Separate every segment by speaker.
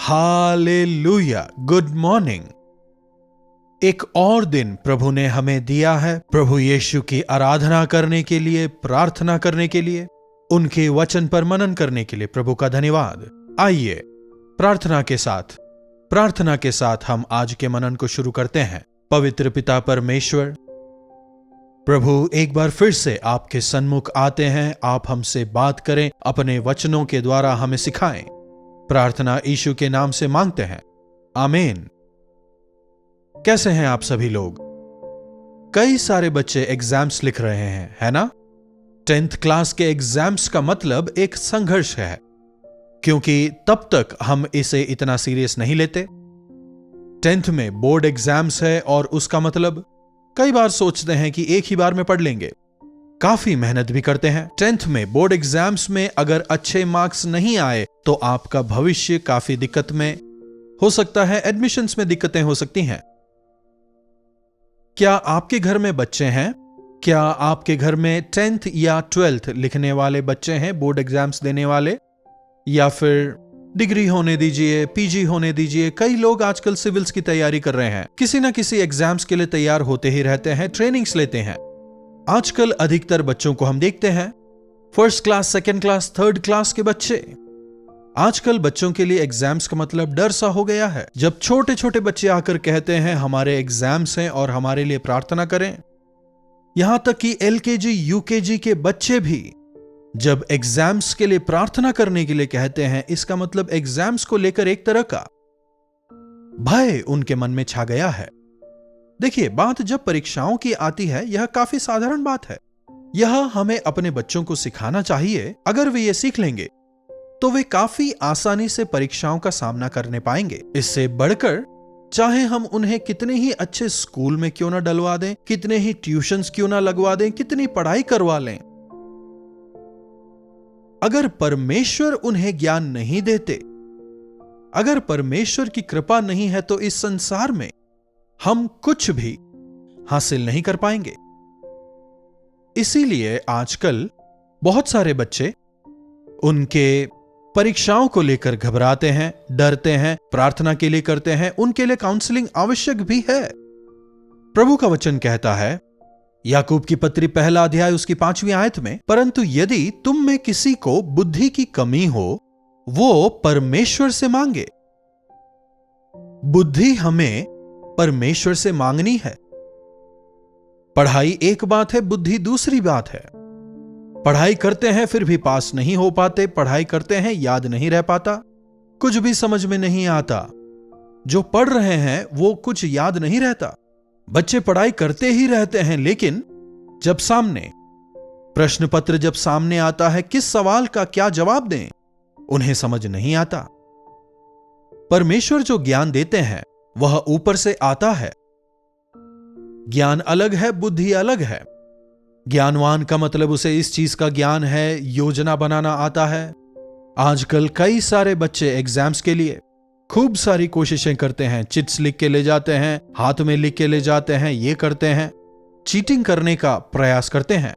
Speaker 1: Hallelujah, good morning. एक और दिन प्रभु ने हमें दिया है, प्रभु यीशु की आराधना करने के लिए, प्रार्थना करने के लिए, उनके वचन पर मनन करने के लिए प्रभु का धन्यवाद। आइए प्रार्थना के साथ हम आज के मनन को शुरू करते हैं। पवित्र पिता परमेश्वर, प्रभु एक बार फिर से आपके सन्मुख आते हैं। आप हमसे बात करें, अपने वचनों के द्वारा हमें सिखाएं। प्रार्थना यीशु के नाम से मांगते हैं, आमीन। कैसे हैं आप सभी लोग? कई सारे बच्चे एग्जाम्स लिख रहे हैं, है ना? 10th क्लास के एग्जाम्स का मतलब एक संघर्ष है, क्योंकि तब तक हम इसे इतना सीरियस नहीं लेते। 10th में बोर्ड एग्जाम्स है और उसका मतलब कई बार सोचते हैं कि एक ही बार में पढ़ लेंगे। काफी मेहनत भी करते हैं। 10th में बोर्ड एग्जाम्स में अगर अच्छे मार्क्स नहीं आए तो आपका भविष्य काफी दिक्कत में हो सकता है, एडमिशन्स में दिक्कतें हो सकती हैं। क्या आपके घर में बच्चे हैं? क्या आपके घर में 10th या 12th लिखने वाले बच्चे हैं, बोर्ड एग्जाम्स देने वाले? या फिर डिग्री होने दीजिए, पीजी होने दीजिए। कई लोग आजकल सिविल्स की तैयारी कर रहे हैं, किसी ना किसी एग्जाम्स के लिए तैयार होते ही रहते हैं, ट्रेनिंग्स लेते हैं। आजकल अधिकतर बच्चों को हम देखते हैं, 1st class, 2nd class, 3rd class के बच्चे। आजकल बच्चों के लिए एग्जाम्स का मतलब डर सा हो गया है। जब छोटे छोटे बच्चे आकर कहते हैं हमारे एग्जाम्स हैं और हमारे लिए प्रार्थना करें, यहां तक कि LKG, UKG के बच्चे भी जब एग्जाम्स के लिए प्रार्थना करने के लिए कहते हैं, इसका मतलब एग्जाम्स को लेकर एक तरह का भय उनके मन में छा गया है। देखिए, बात जब परीक्षाओं की आती है, यह काफी साधारण बात है। यह हमें अपने बच्चों को सिखाना चाहिए। अगर वे ये सीख लेंगे तो वे काफी आसानी से परीक्षाओं का सामना करने पाएंगे। इससे बढ़कर चाहे हम उन्हें कितने ही अच्छे स्कूल में क्यों ना डलवा दें, कितने ही ट्यूशंस क्यों ना लगवा दें, कितनी पढ़ाई करवा लें, अगर परमेश्वर उन्हें ज्ञान नहीं देते, अगर परमेश्वर की कृपा नहीं है, तो इस संसार में हम कुछ भी हासिल नहीं कर पाएंगे। इसीलिए आजकल बहुत सारे बच्चे उनके परीक्षाओं को लेकर घबराते हैं, डरते हैं, प्रार्थना के लिए करते हैं। उनके लिए काउंसलिंग आवश्यक भी है। प्रभु का वचन कहता है, याकूब की पत्री 1 अध्याय उसकी 5वीं आयत में, परंतु यदि तुम में किसी को बुद्धि की कमी हो, वो परमेश्वर से मांगे। बुद्धि हमें परमेश्वर से मांगनी है। पढ़ाई एक बात है, बुद्धि दूसरी बात है। पढ़ाई करते हैं फिर भी पास नहीं हो पाते, पढ़ाई करते हैं याद नहीं रह पाता, कुछ भी समझ में नहीं आता। जो पढ़ रहे हैं वो कुछ याद नहीं रहता। बच्चे पढ़ाई करते ही रहते हैं, लेकिन जब सामने प्रश्न पत्र जब सामने आता है, किस सवाल का क्या जवाब दें, उन्हें समझ नहीं आता। परमेश्वर जो ज्ञान देते हैं वह ऊपर से आता है। ज्ञान अलग है, बुद्धि अलग है। ज्ञानवान का मतलब उसे इस चीज का ज्ञान है, योजना बनाना आता है। आजकल कई सारे बच्चे एग्जाम्स के लिए खूब सारी कोशिशें करते हैं, चिट्स लिख के ले जाते हैं, हाथ में लिख के ले जाते हैं, ये करते हैं, चीटिंग करने का प्रयास करते हैं।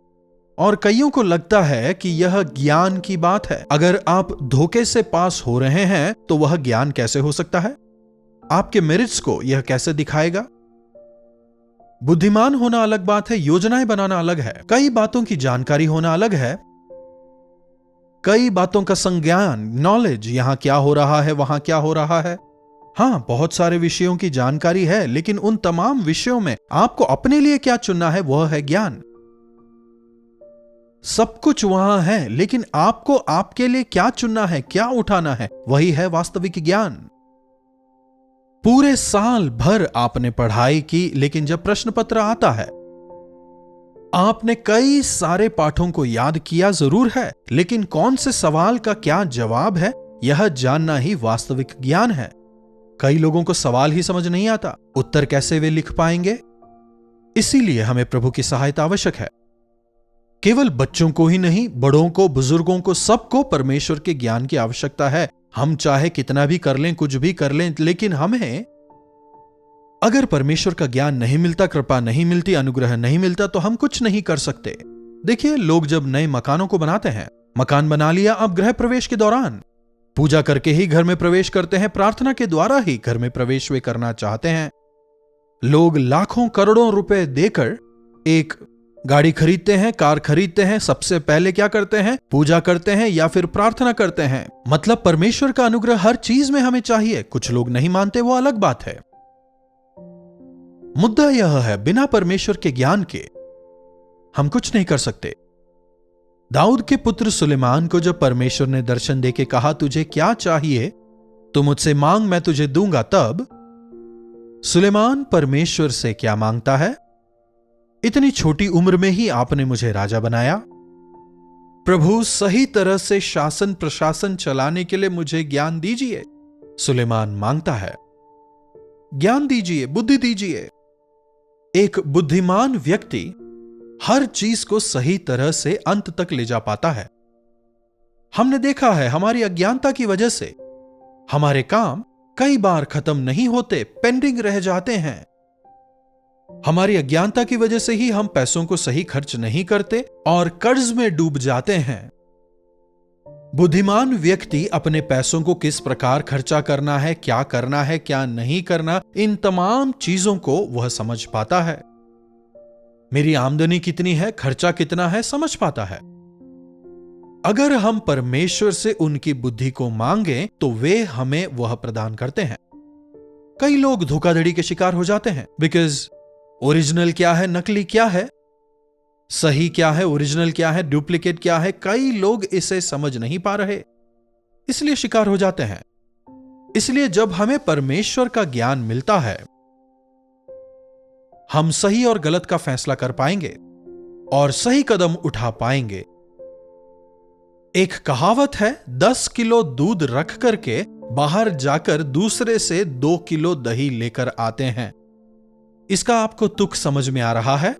Speaker 1: और कईयों को लगता है कि यह ज्ञान की बात है। अगर आप धोखे से पास हो रहे हैं तो वह ज्ञान कैसे हो सकता है? आपके मेरिट्स को यह कैसे दिखाएगा? बुद्धिमान होना अलग बात है, योजनाएं बनाना अलग है। कई बातों की जानकारी होना अलग है, कई बातों का संज्ञान, नॉलेज, यहां क्या हो रहा है, वहां क्या हो रहा है। हां, बहुत सारे विषयों की जानकारी है, लेकिन उन तमाम विषयों में आपको अपने लिए क्या चुनना है, वह है ज्ञान। सब कुछ वहां है, लेकिन आपको आपके लिए क्या चुनना है, क्या उठाना है, वही है वास्तविक ज्ञान। पूरे साल भर आपने पढ़ाई की, लेकिन जब प्रश्न पत्र आता है, आपने कई सारे पाठों को याद किया जरूर है, लेकिन कौन से सवाल का क्या जवाब है, यह जानना ही वास्तविक ज्ञान है। कई लोगों को सवाल ही समझ नहीं आता, उत्तर कैसे वे लिख पाएंगे? इसीलिए हमें प्रभु की सहायता आवश्यक है। केवल बच्चों को ही नहीं, बड़ों को, बुजुर्गों को, सबको परमेश्वर के ज्ञान की आवश्यकता है। हम चाहे कितना भी कर लें, कुछ भी कर लें, लेकिन हमें अगर परमेश्वर का ज्ञान नहीं मिलता, कृपा नहीं मिलती, अनुग्रह नहीं मिलता, तो हम कुछ नहीं कर सकते। देखिए, लोग जब नए मकानों को बनाते हैं, मकान बना लिया, अब गृह प्रवेश के दौरान पूजा करके ही घर में प्रवेश करते हैं, प्रार्थना के द्वारा ही घर में प्रवेश वे करना चाहते हैं। लोग लाखों करोड़ों रुपए देकर एक गाड़ी खरीदते हैं, कार खरीदते हैं, सबसे पहले क्या करते हैं? पूजा करते हैं या फिर प्रार्थना करते हैं। मतलब परमेश्वर का अनुग्रह हर चीज में हमें चाहिए। कुछ लोग नहीं मानते, वो अलग बात है। मुद्दा यह है, बिना परमेश्वर के ज्ञान के हम कुछ नहीं कर सकते। दाऊद के पुत्र सुलेमान को जब परमेश्वर ने दर्शन देके कहा, तुझे क्या चाहिए तो मुझसे मांग, मैं तुझे दूंगा, तब सुलेमान परमेश्वर से क्या मांगता है? इतनी छोटी उम्र में ही आपने मुझे राजा बनाया। प्रभु, सही तरह से शासन प्रशासन चलाने के लिए मुझे ज्ञान दीजिए। सुलेमान मांगता है, ज्ञान दीजिए, बुद्धि दीजिए। एक बुद्धिमान व्यक्ति हर चीज को सही तरह से अंत तक ले जा पाता है। हमने देखा है, हमारी अज्ञानता की वजह से हमारे काम कई बार खत्म नहीं होते, पेंडिंग रह जाते हैं। हमारी अज्ञानता की वजह से ही हम पैसों को सही खर्च नहीं करते और कर्ज में डूब जाते हैं। बुद्धिमान व्यक्ति अपने पैसों को किस प्रकार खर्चा करना है, क्या नहीं करना, इन तमाम चीजों को वह समझ पाता है। मेरी आमदनी कितनी है, खर्चा कितना है, समझ पाता है। अगर हम परमेश्वर से उनकी बुद्धि को मांगें तो वे हमें वह प्रदान करते हैं। कई लोग धोखाधड़ी के शिकार हो जाते हैं, बिकॉज ओरिजिनल क्या है, नकली क्या है, सही क्या है, ओरिजिनल क्या है, डुप्लीकेट क्या है, कई लोग इसे समझ नहीं पा रहे, इसलिए शिकार हो जाते हैं। इसलिए जब हमें परमेश्वर का ज्ञान मिलता है, हम सही और गलत का फैसला कर पाएंगे और सही कदम उठा पाएंगे। एक कहावत है, 10 किलो दूध रख करके बाहर जाकर दूसरे से 2 किलो दही लेकर आते हैं। इसका आपको तुक समझ में आ रहा है?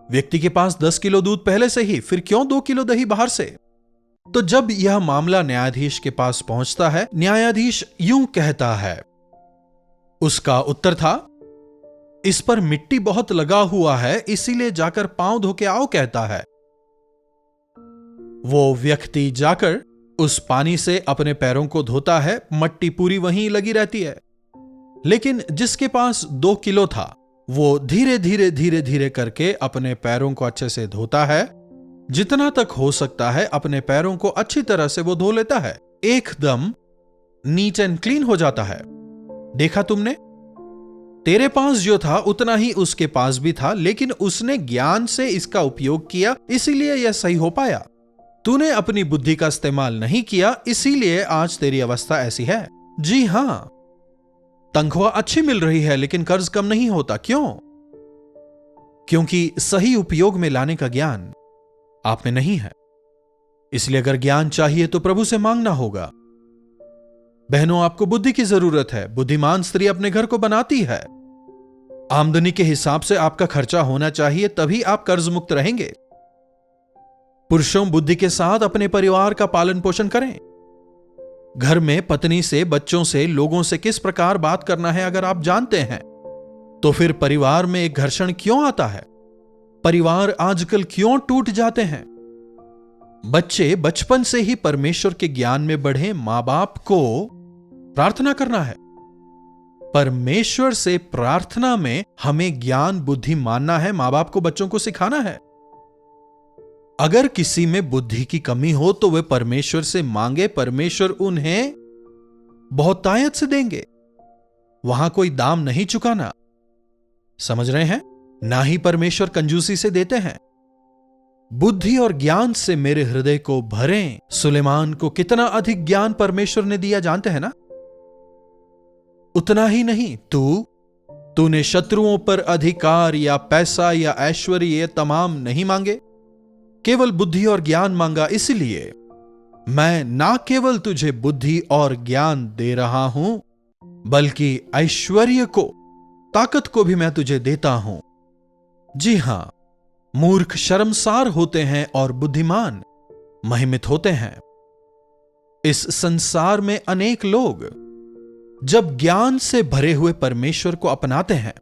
Speaker 1: व्यक्ति के पास 10 किलो दूध पहले से ही, फिर क्यों 2 किलो दही बाहर से? तो जब यह मामला न्यायाधीश के पास पहुंचता है, न्यायाधीश यूं कहता है, उसका उत्तर था, इस पर मिट्टी बहुत लगा हुआ है, इसीलिए जाकर पांव धो के आओ, कहता है। वो व्यक्ति जाकर उस पानी से अपने पैरों को धोता है, मट्टी पूरी वहीं लगी रहती है। लेकिन जिसके पास 2 किलो था, वो धीरे धीरे करके अपने पैरों को अच्छे से धोता है। जितना तक हो सकता है अपने पैरों को अच्छी तरह से वो धो लेता है, एकदम नीट एंड क्लीन हो जाता है। देखा तुमने, तेरे पास जो था उतना ही उसके पास भी था, लेकिन उसने ज्ञान से इसका उपयोग किया, इसीलिए यह सही हो पाया। तूने अपनी बुद्धि का इस्तेमाल नहीं किया, इसीलिए आज तेरी अवस्था ऐसी है। जी हां, तनख्वाह अच्छी मिल रही है लेकिन कर्ज कम नहीं होता। क्यों? क्योंकि सही उपयोग में लाने का ज्ञान आप में नहीं है। इसलिए अगर ज्ञान चाहिए तो प्रभु से मांगना होगा। बहनों, आपको बुद्धि की जरूरत है। बुद्धिमान स्त्री अपने घर को बनाती है। आमदनी के हिसाब से आपका खर्चा होना चाहिए, तभी आप कर्ज मुक्त रहेंगे। पुरुषों, बुद्धि के साथ अपने परिवार का पालन पोषण करें। घर में पत्नी से, बच्चों से, लोगों से किस प्रकार बात करना है अगर आप जानते हैं, तो फिर परिवार में एक घर्षण क्यों आता है? परिवार आजकल क्यों टूट जाते हैं? बच्चे बचपन से ही परमेश्वर के ज्ञान में बढ़े। मां बाप को प्रार्थना करना है। परमेश्वर से प्रार्थना में हमें ज्ञान बुद्धि मानना है, मां बाप को बच्चों को सिखाना है। अगर किसी में बुद्धि की कमी हो तो वे परमेश्वर से मांगे, परमेश्वर उन्हें बहुतायत से देंगे। वहां कोई दाम नहीं चुकाना, समझ रहे हैं? ना ही परमेश्वर कंजूसी से देते हैं। बुद्धि और ज्ञान से मेरे हृदय को भरें। सुलेमान को कितना अधिक ज्ञान परमेश्वर ने दिया जानते हैं ना? उतना ही नहीं, तूने शत्रुओं पर अधिकार या पैसा या ऐश्वर्य ये तमाम नहीं मांगे, केवल बुद्धि और ज्ञान मांगा। इसलिए मैं ना केवल तुझे बुद्धि और ज्ञान दे रहा हूं, बल्कि ऐश्वर्य को, ताकत को भी मैं तुझे देता हूं। जी हां, मूर्ख शर्मसार होते हैं और बुद्धिमान महिमित होते हैं। इस संसार में अनेक लोग जब ज्ञान से भरे हुए परमेश्वर को अपनाते हैं,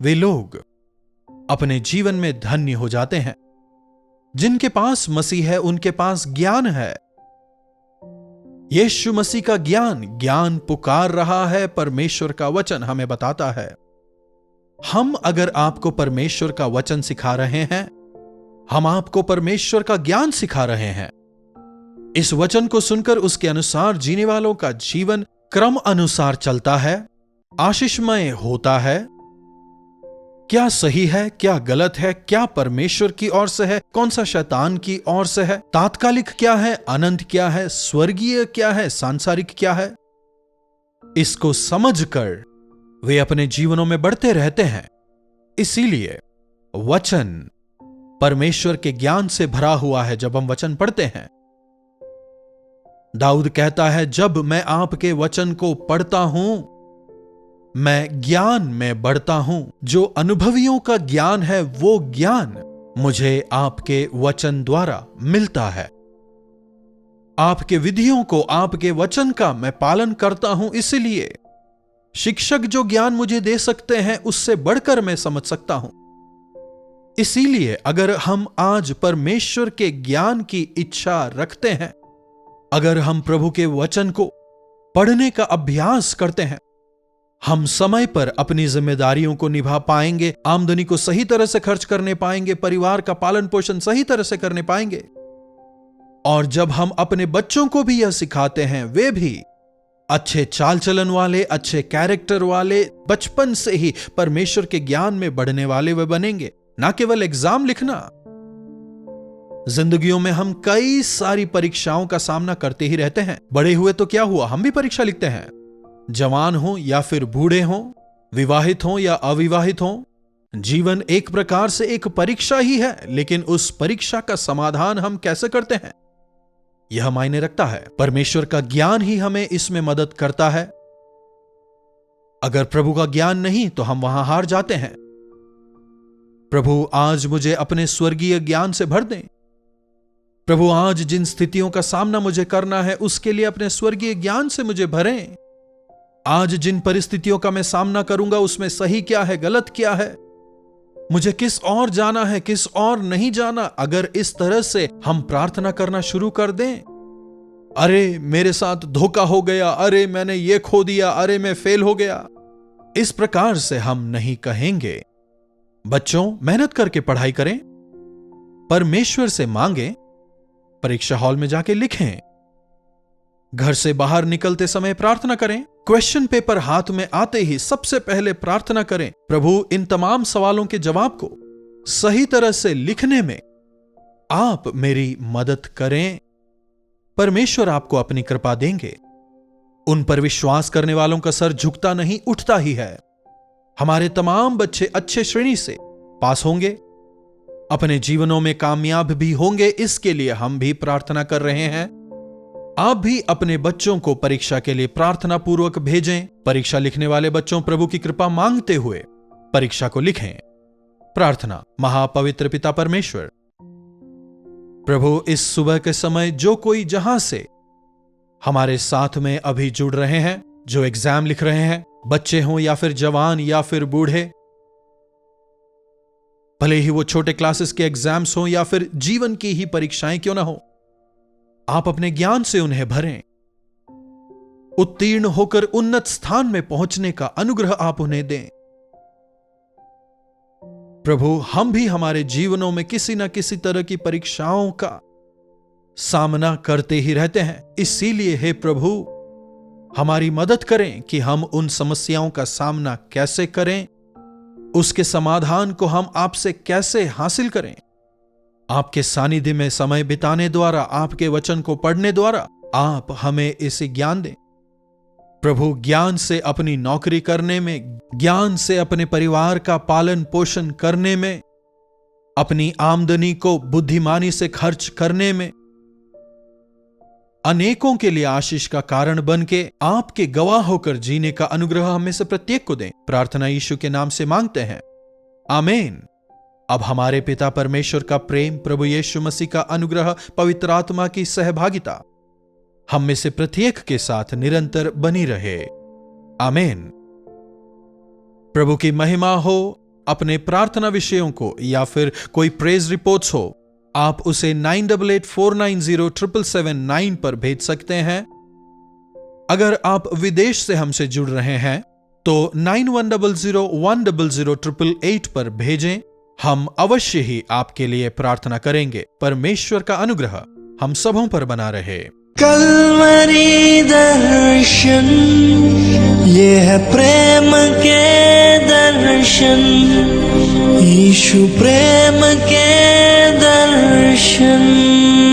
Speaker 1: वे लोग अपने जीवन में धन्य हो जाते हैं। जिनके पास मसीह है, उनके पास ज्ञान है। यीशु मसीह का ज्ञान पुकार रहा है। परमेश्वर का वचन हमें बताता है। हम अगर आपको परमेश्वर का वचन सिखा रहे हैं, हम आपको परमेश्वर का ज्ञान सिखा रहे हैं। इस वचन को सुनकर उसके अनुसार जीने वालों का जीवन क्रम अनुसार चलता है, आशीषमय होता है। क्या सही है, क्या गलत है, क्या परमेश्वर की ओर से है, कौन सा शैतान की ओर से है, तात्कालिक क्या है, अनंत क्या है, स्वर्गीय क्या है, सांसारिक क्या है, इसको समझकर वे अपने जीवनों में बढ़ते रहते हैं। इसीलिए वचन परमेश्वर के ज्ञान से भरा हुआ है। जब हम वचन पढ़ते हैं, दाऊद कहता है, जब मैं आपके वचन को पढ़ता हूं, मैं ज्ञान में बढ़ता हूं। जो अनुभवियों का ज्ञान है, वो ज्ञान मुझे आपके वचन द्वारा मिलता है। आपके विधियों को, आपके वचन का मैं पालन करता हूं। इसलिए शिक्षक जो ज्ञान मुझे दे सकते हैं, उससे बढ़कर मैं समझ सकता हूं। इसीलिए अगर हम आज परमेश्वर के ज्ञान की इच्छा रखते हैं, अगर हम प्रभु के वचन को पढ़ने का अभ्यास करते हैं, हम समय पर अपनी जिम्मेदारियों को निभा पाएंगे, आमदनी को सही तरह से खर्च करने पाएंगे, परिवार का पालन पोषण सही तरह से करने पाएंगे। और जब हम अपने बच्चों को भी यह सिखाते हैं, वे भी अच्छे चाल चलन वाले, अच्छे कैरेक्टर वाले, बचपन से ही परमेश्वर के ज्ञान में बढ़ने वाले वे बनेंगे। ना केवल एग्जाम लिखना, जिंदगियों में हम कई सारी परीक्षाओं का सामना करते ही रहते हैं। बड़े हुए तो क्या हुआ, हम भी परीक्षा लिखते हैं। जवान हो या फिर बूढ़े हो, विवाहित हो या अविवाहित हो, जीवन एक प्रकार से एक परीक्षा ही है। लेकिन उस परीक्षा का समाधान हम कैसे करते हैं, यह मायने रखता है। परमेश्वर का ज्ञान ही हमें इसमें मदद करता है। अगर प्रभु का ज्ञान नहीं तो हम वहां हार जाते हैं। प्रभु आज मुझे अपने स्वर्गीय ज्ञान से भर दें। प्रभु आज जिन स्थितियों का सामना मुझे करना है, उसके लिए अपने स्वर्गीय ज्ञान से मुझे भरें। आज जिन परिस्थितियों का मैं सामना करूंगा, उसमें सही क्या है, गलत क्या है, मुझे किस ओर जाना है, किस ओर नहीं जाना। अगर इस तरह से हम प्रार्थना करना शुरू कर दें, अरे मेरे साथ धोखा हो गया, अरे मैंने ये खो दिया, अरे मैं फेल हो गया, इस प्रकार से हम नहीं कहेंगे। बच्चों, मेहनत करके पढ़ाई करें, परमेश्वर से मांगें, परीक्षा हॉल में जाके लिखें, घर से बाहर निकलते समय प्रार्थना करें, क्वेश्चन पेपर हाथ में आते ही सबसे पहले प्रार्थना करें, प्रभु इन तमाम सवालों के जवाब को सही तरह से लिखने में आप मेरी मदद करें। परमेश्वर आपको अपनी कृपा देंगे। उन पर विश्वास करने वालों का सर झुकता नहीं, उठता ही है। हमारे तमाम बच्चे अच्छे श्रेणी से पास होंगे, अपने जीवनों में कामयाब भी होंगे। इसके लिए हम भी प्रार्थना कर रहे हैं। आप भी अपने बच्चों को परीक्षा के लिए प्रार्थना पूर्वक भेजें। परीक्षा लिखने वाले बच्चों, प्रभु की कृपा मांगते हुए परीक्षा को लिखें। प्रार्थना। महापवित्र पिता परमेश्वर, प्रभु इस सुबह के समय जो कोई जहां से हमारे साथ में अभी जुड़ रहे हैं, जो एग्जाम लिख रहे हैं, बच्चे हों या फिर जवान या फिर बूढ़े, भले ही वो छोटे क्लासेस के एग्जाम्स हों या फिर जीवन की ही परीक्षाएं क्यों ना हो, आप अपने ज्ञान से उन्हें भरें। उत्तीर्ण होकर उन्नत स्थान में पहुंचने का अनुग्रह आप उन्हें दें। प्रभु, हम भी हमारे जीवनों में किसी न किसी तरह की परीक्षाओं का सामना करते ही रहते हैं। इसीलिए हे प्रभु, हमारी मदद करें कि हम उन समस्याओं का सामना कैसे करें, उसके समाधान को हम आपसे कैसे हासिल करें। आपके सानिध्य में समय बिताने द्वारा, आपके वचन को पढ़ने द्वारा आप हमें इसे ज्ञान दें। प्रभु, ज्ञान से अपनी नौकरी करने में, ज्ञान से अपने परिवार का पालन पोषण करने में, अपनी आमदनी को बुद्धिमानी से खर्च करने में, अनेकों के लिए आशीष का कारण बन के आपके गवाह होकर जीने का अनुग्रह हमें से प्रत्येक को दें। प्रार्थना यीशु के नाम से मांगते हैं, आमीन। अब हमारे पिता परमेश्वर का प्रेम, प्रभु यीशु मसीह का अनुग्रह, पवित्र आत्मा की सहभागिता हम में से प्रत्येक के साथ निरंतर बनी रहे, आमीन। प्रभु की महिमा हो। अपने प्रार्थना विषयों को या फिर कोई प्रेज रिपोर्ट्स हो, आप उसे 9884907779 पर भेज सकते हैं। अगर आप विदेश से हमसे जुड़ रहे हैं तो 9100100888 पर भेजें। हम अवश्य ही आपके लिए प्रार्थना करेंगे। परमेश्वर का अनुग्रह हम सबों पर बना रहे।
Speaker 2: कल्वरी दर्शन, ये है प्रेम के दर्शन, यीशु प्रेम के दर्शन।